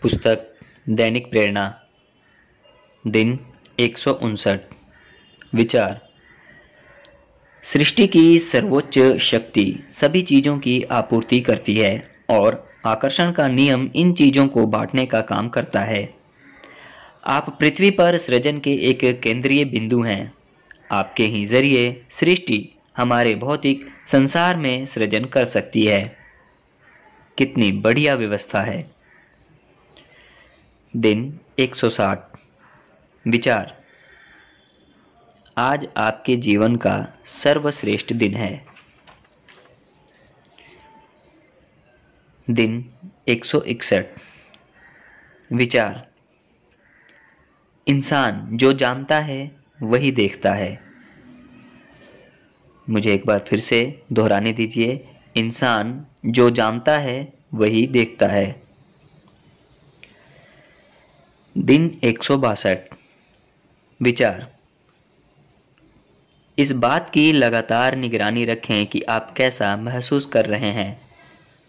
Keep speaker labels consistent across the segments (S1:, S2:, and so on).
S1: पुस्तक दैनिक प्रेरणा। दिन 159। विचार। सृष्टि की सर्वोच्च शक्ति सभी चीज़ों की आपूर्ति करती है और आकर्षण का नियम इन चीज़ों को बांटने का काम करता है। आप पृथ्वी पर सृजन के एक केंद्रीय बिंदु हैं। आपके ही जरिए सृष्टि हमारे भौतिक संसार में सृजन कर सकती है। कितनी बढ़िया व्यवस्था है। दिन 160। विचार। आज आपके जीवन का सर्वश्रेष्ठ दिन है। दिन 161। विचार। इंसान जो जानता है वही देखता है। मुझे एक बार फिर से दोहराने दीजिए। इंसान जो जानता है वही देखता है। दिन 162। विचार। इस बात की लगातार निगरानी रखें कि आप कैसा महसूस कर रहे हैं।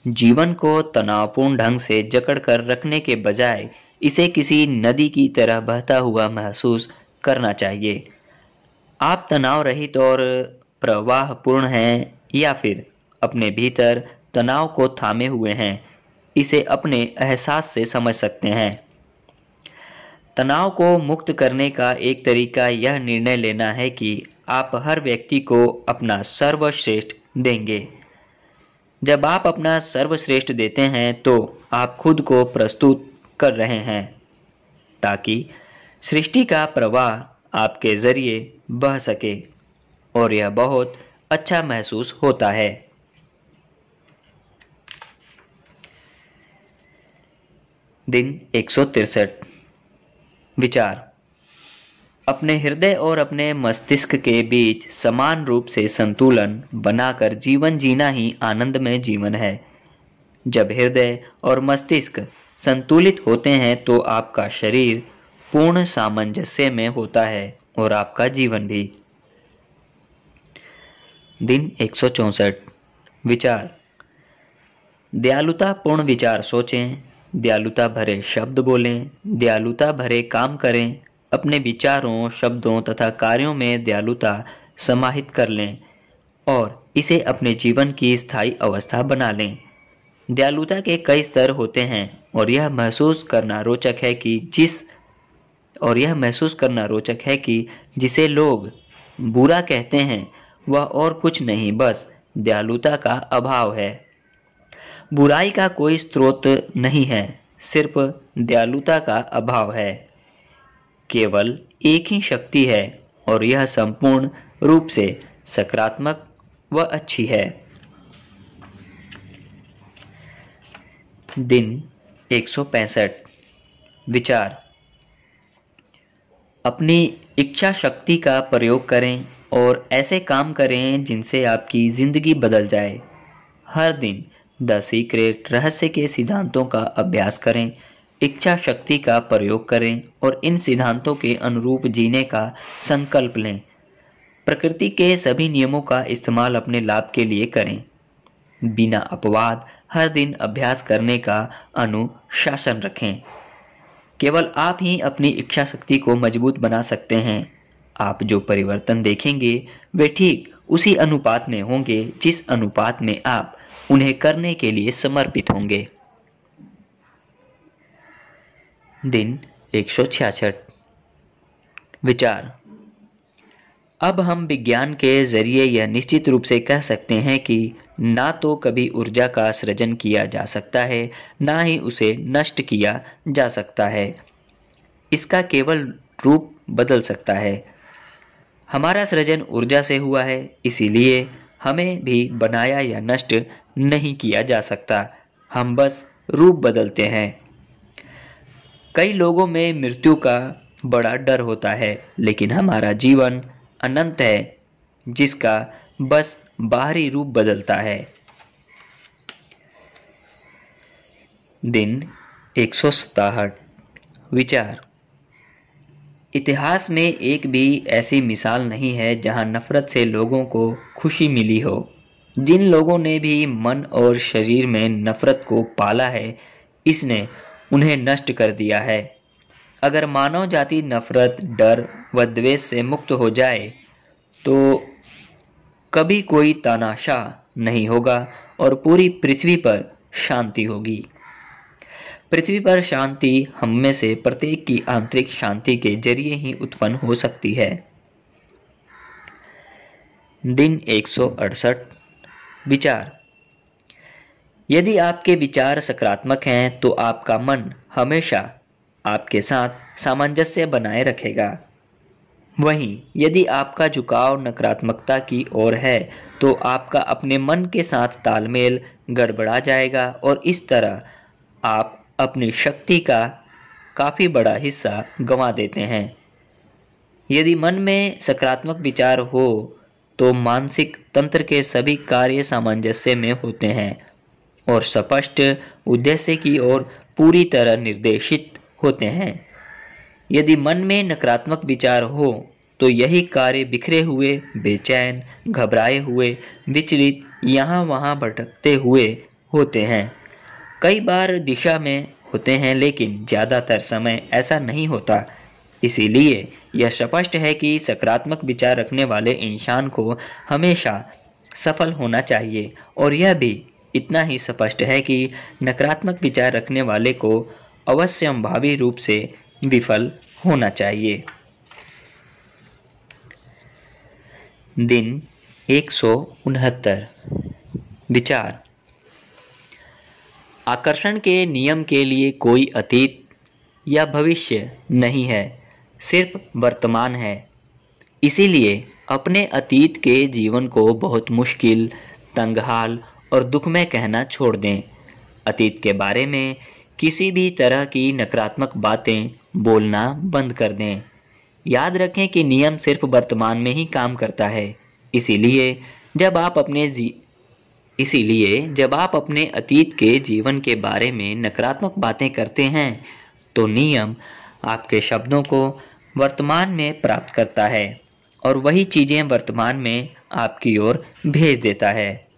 S1: जीवन को तनावपूर्ण ढंग से जकड़ कर रखने के बजाय इसे किसी नदी की तरह बहता हुआ महसूस करना चाहिए। आप तनाव रहित और प्रवाहपूर्ण हैं या फिर अपने भीतर तनाव को थामे हुए हैं, इसे अपने एहसास से समझ सकते हैं। तनाव को मुक्त करने का एक तरीका यह निर्णय लेना है कि आप हर व्यक्ति को अपना सर्वश्रेष्ठ देंगे। जब आप अपना सर्वश्रेष्ठ देते हैं तो आप खुद को प्रस्तुत कर रहे हैं ताकि सृष्टि का प्रवाह आपके जरिए बह सके और यह बहुत अच्छा महसूस होता है। दिन 163। विचार। अपने हृदय और अपने मस्तिष्क के बीच समान रूप से संतुलन बनाकर जीवन जीना ही आनंदमय जीवन है। जब हृदय और मस्तिष्क संतुलित होते हैं तो आपका शरीर पूर्ण सामंजस्य में होता है और आपका जीवन भी। दिन 164। विचार। दयालुतापूर्ण विचार सोचें, दयालुता भरे शब्द बोलें, दयालुता भरे काम करें। अपने विचारों, शब्दों तथा कार्यों में दयालुता समाहित कर लें और इसे अपने जीवन की स्थायी अवस्था बना लें। दयालुता के कई स्तर होते हैं और यह महसूस करना रोचक है कि जिसे लोग बुरा कहते हैं वह और कुछ नहीं, बस दयालुता का अभाव है। बुराई का कोई स्रोत नहीं है, सिर्फ दयालुता का अभाव है। केवल एक ही शक्ति है और यह संपूर्ण रूप से सकारात्मक व अच्छी है। दिन 165। विचार। अपनी इच्छा शक्ति का प्रयोग करें और ऐसे काम करें जिनसे आपकी जिंदगी बदल जाए। हर दिन द सीक्रेट रहस्य के सिद्धांतों का अभ्यास करें, इच्छा शक्ति का प्रयोग करें और इन सिद्धांतों के अनुरूप जीने का संकल्प लें। प्रकृति के सभी नियमों का इस्तेमाल अपने लाभ के लिए करें। बिना अपवाद हर दिन अभ्यास करने का अनुशासन रखें। केवल आप ही अपनी इच्छा शक्ति को मजबूत बना सकते हैं। आप जो परिवर्तन देखेंगे वे ठीक उसी अनुपात में होंगे जिस अनुपात में आप उन्हें करने के लिए समर्पित होंगे। दिन 166। विचार। अब हम विज्ञान के जरिए यह निश्चित रूप से कह सकते हैं कि ना तो कभी ऊर्जा का सृजन किया जा सकता है, ना ही उसे नष्ट किया जा सकता है। इसका केवल रूप बदल सकता है। हमारा सृजन ऊर्जा से हुआ है, इसीलिए हमें भी बनाया या नष्ट नहीं किया जा सकता। हम बस रूप बदलते हैं। कई लोगों में मृत्यु का बड़ा डर होता है, लेकिन हमारा जीवन अनंत है जिसका बस बाहरी रूप बदलता है। दिन 167। विचार। इतिहास में एक भी ऐसी मिसाल नहीं है जहां नफरत से लोगों को खुशी मिली हो। जिन लोगों ने भी मन और शरीर में नफरत को पाला है, इसने उन्हें नष्ट कर दिया है। अगर मानव जाति नफरत, डर व द्वेष से मुक्त हो जाए तो कभी कोई तानाशाह नहीं होगा और पूरी पृथ्वी पर शांति होगी। पृथ्वी पर शांति हम में से प्रत्येक की आंतरिक शांति के जरिए ही उत्पन्न हो सकती है। दिन 168। विचार। यदि आपके विचार सकारात्मक हैं तो आपका मन हमेशा आपके साथ सामंजस्य बनाए रखेगा। वहीं यदि आपका झुकाव नकारात्मकता की ओर है तो आपका अपने मन के साथ तालमेल गड़बड़ा जाएगा और इस तरह आप अपनी शक्ति का काफ़ी बड़ा हिस्सा गंवा देते हैं। यदि मन में सकारात्मक विचार हो तो मानसिक तंत्र के सभी कार्य सामंजस्य में होते हैं और स्पष्ट उद्देश्य की ओर पूरी तरह निर्देशित होते हैं। यदि मन में नकारात्मक विचार हो तो यही कार्य बिखरे हुए, बेचैन, घबराए हुए, विचलित, यहाँ वहाँ भटकते हुए होते हैं। कई बार दिशा में होते हैं लेकिन ज़्यादातर समय ऐसा नहीं होता। इसीलिए यह स्पष्ट है कि सकारात्मक विचार रखने वाले इंसान को हमेशा सफल होना चाहिए और यह भी इतना ही स्पष्ट है कि नकारात्मक विचार रखने वाले को अवश्यंभावी रूप से विफल होना चाहिए। दिन 169। विचार। आकर्षण के नियम के लिए कोई अतीत या भविष्य नहीं है, सिर्फ वर्तमान है। इसीलिए अपने अतीत के जीवन को बहुत मुश्किल, तंगहाल और दुखमय कहना छोड़ दें। अतीत के बारे में किसी भी तरह की नकारात्मक बातें बोलना बंद कर दें। याद रखें कि नियम सिर्फ वर्तमान में ही काम करता है। इसीलिए जब आप अपने अतीत के जीवन के बारे में नकारात्मक बातें करते हैं तो नियम आपके शब्दों को वर्तमान में प्राप्त करता है और वही चीजें वर्तमान में आपकी ओर भेज देता है।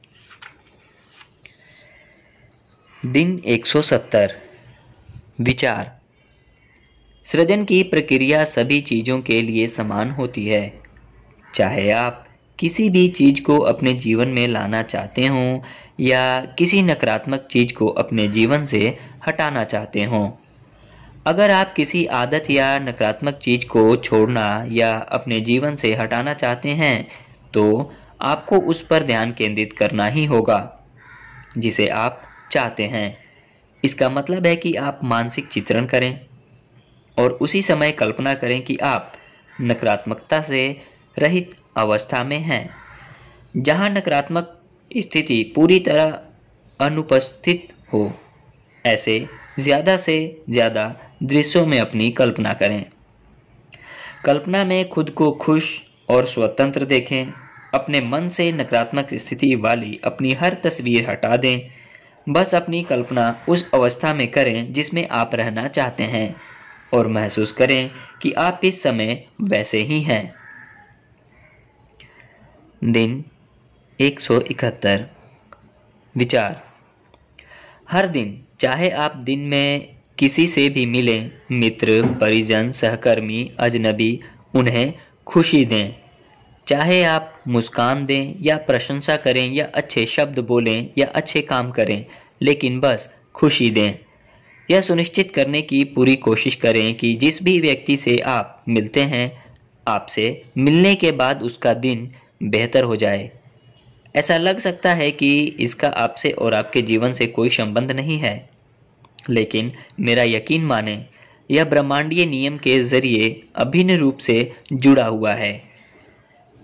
S1: दिन 170। विचार। सृजन की प्रक्रिया सभी चीजों के लिए समान होती है। चाहे आप किसी भी चीज को अपने जीवन में लाना चाहते हों या किसी नकारात्मक चीज को अपने जीवन से हटाना चाहते हों। अगर आप किसी आदत या नकारात्मक चीज को छोड़ना या अपने जीवन से हटाना चाहते हैं तो आपको उस पर ध्यान केंद्रित करना ही होगा जिसे आप चाहते हैं। इसका मतलब है कि आप मानसिक चित्रण करें और उसी समय कल्पना करें कि आप नकारात्मकता से रहित अवस्था में हैं, जहां नकारात्मक स्थिति पूरी तरह अनुपस्थित हो। ऐसे ज़्यादा से ज़्यादा दृश्यों में अपनी कल्पना करें। कल्पना में खुद को खुश और स्वतंत्र देखें। अपने मन से नकारात्मक स्थिति वाली अपनी हर तस्वीर हटा दें। बस अपनी कल्पना उस अवस्था में करें जिसमें आप रहना चाहते हैं और महसूस करें कि आप इस समय वैसे ही हैं। दिन 171। विचार। हर दिन, चाहे आप दिन में किसी से भी मिलें, मित्र, परिजन, सहकर्मी, अजनबी, उन्हें खुशी दें। चाहे आप मुस्कान दें या प्रशंसा करें या अच्छे शब्द बोलें या अच्छे काम करें, लेकिन बस खुशी दें। यह सुनिश्चित करने की पूरी कोशिश करें कि जिस भी व्यक्ति से आप मिलते हैं, आपसे मिलने के बाद उसका दिन बेहतर हो जाए। ऐसा लग सकता है कि इसका आपसे और आपके जीवन से कोई संबंध नहीं है, लेकिन मेरा यकीन माने, यह ब्रह्मांडीय नियम के जरिए अभिन्न रूप से जुड़ा हुआ है।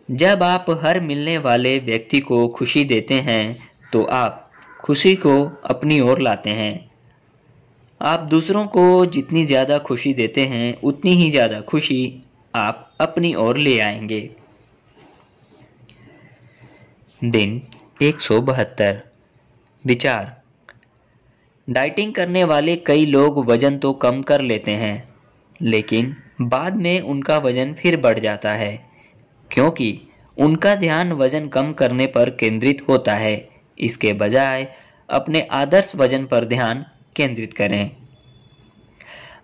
S1: जब आप हर मिलने वाले व्यक्ति को खुशी देते हैं तो आप खुशी को अपनी ओर लाते हैं। आप दूसरों को जितनी ज़्यादा खुशी देते हैं उतनी ही ज़्यादा खुशी आप अपनी ओर ले आएंगे। दिन 172। विचार। डाइटिंग करने वाले कई लोग वजन तो कम कर लेते हैं, लेकिन बाद में उनका वजन फिर बढ़ जाता है, क्योंकि उनका ध्यान वजन कम करने पर केंद्रित होता है। इसके बजाय अपने आदर्श वजन पर ध्यान केंद्रित करें।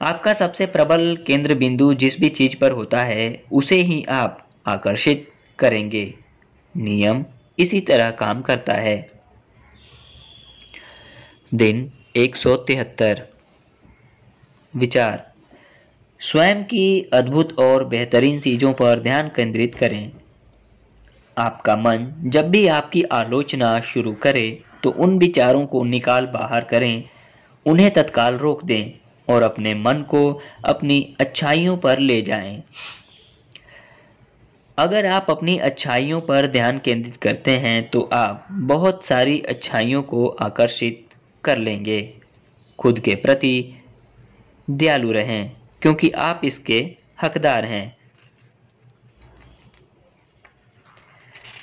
S1: आपका सबसे प्रबल केंद्र बिंदु जिस भी चीज पर होता है उसे ही आप आकर्षित करेंगे। नियम इसी तरह काम करता है। दिन 173। विचार। स्वयं की अद्भुत और बेहतरीन चीजों पर ध्यान केंद्रित करें। आपका मन जब भी आपकी आलोचना शुरू करे तो उन विचारों को निकाल बाहर करें, उन्हें तत्काल रोक दें और अपने मन को अपनी अच्छाइयों पर ले जाएं। अगर आप अपनी अच्छाइयों पर ध्यान केंद्रित करते हैं तो आप बहुत सारी अच्छाइयों को आकर्षित कर लेंगे। खुद के प्रति दयालु रहें क्योंकि आप इसके हकदार हैं।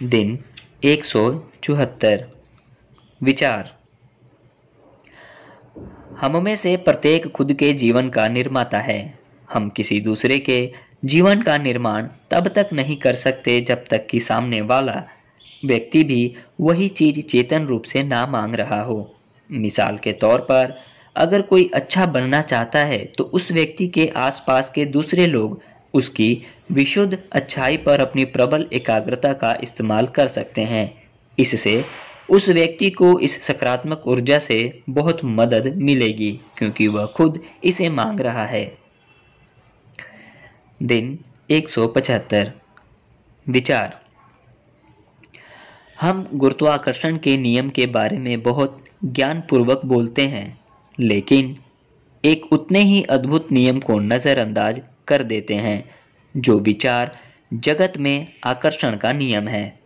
S1: दिन 174। विचार। हम में से प्रत्येक खुद के जीवन का निर्माता है। हम किसी दूसरे के जीवन का निर्माण तब तक नहीं कर सकते जब तक कि सामने वाला व्यक्ति भी वही चीज चेतन रूप से ना मांग रहा हो। मिसाल के तौर पर, अगर कोई अच्छा बनना चाहता है तो उस व्यक्ति के आसपास के दूसरे लोग उसकी विशुद्ध अच्छाई पर अपनी प्रबल एकाग्रता का इस्तेमाल कर सकते हैं। इससे उस व्यक्ति को इस सकारात्मक ऊर्जा से बहुत मदद मिलेगी क्योंकि वह खुद इसे मांग रहा है। दिन 175। विचार। हम गुरुत्वाकर्षण के नियम के बारे में बहुत ज्ञानपूर्वक बोलते हैं, लेकिन एक उतने ही अद्भुत नियम को नज़रअंदाज कर देते हैं जो विचार जगत में आकर्षण का नियम है।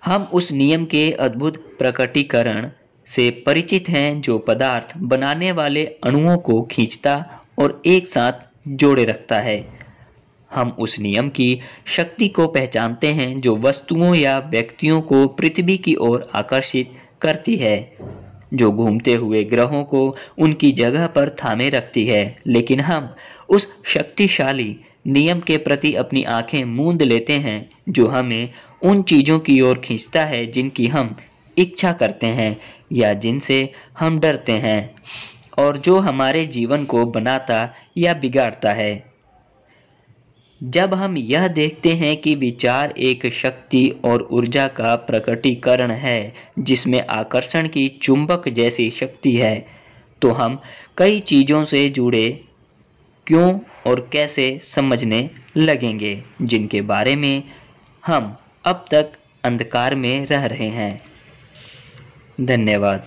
S1: हम उस नियम के अद्भुत प्रकटीकरण से परिचित हैं जो पदार्थ बनाने वाले अणुओं को खींचता और एक साथ जोड़े रखता है। हम उस नियम की शक्ति को पहचानते हैं जो वस्तुओं या व्यक्तियों को पृथ्वी की ओर आकर्षित करती है, जो घूमते हुए ग्रहों को उनकी जगह पर थामे रखती है। लेकिन हम उस शक्तिशाली नियम के प्रति अपनी आंखें मूंद लेते हैं जो हमें उन चीजों की ओर खींचता है जिनकी हम इच्छा करते हैं या जिनसे हम डरते हैं, और जो हमारे जीवन को बनाता या बिगाड़ता है। जब हम यह देखते हैं कि विचार एक शक्ति और ऊर्जा का प्रकटीकरण है जिसमें आकर्षण की चुंबक जैसी शक्ति है, तो हम कई चीजों से जुड़े क्यों और कैसे समझने लगेंगे जिनके बारे में हम अब तक अंधकार में रह रहे हैं। धन्यवाद।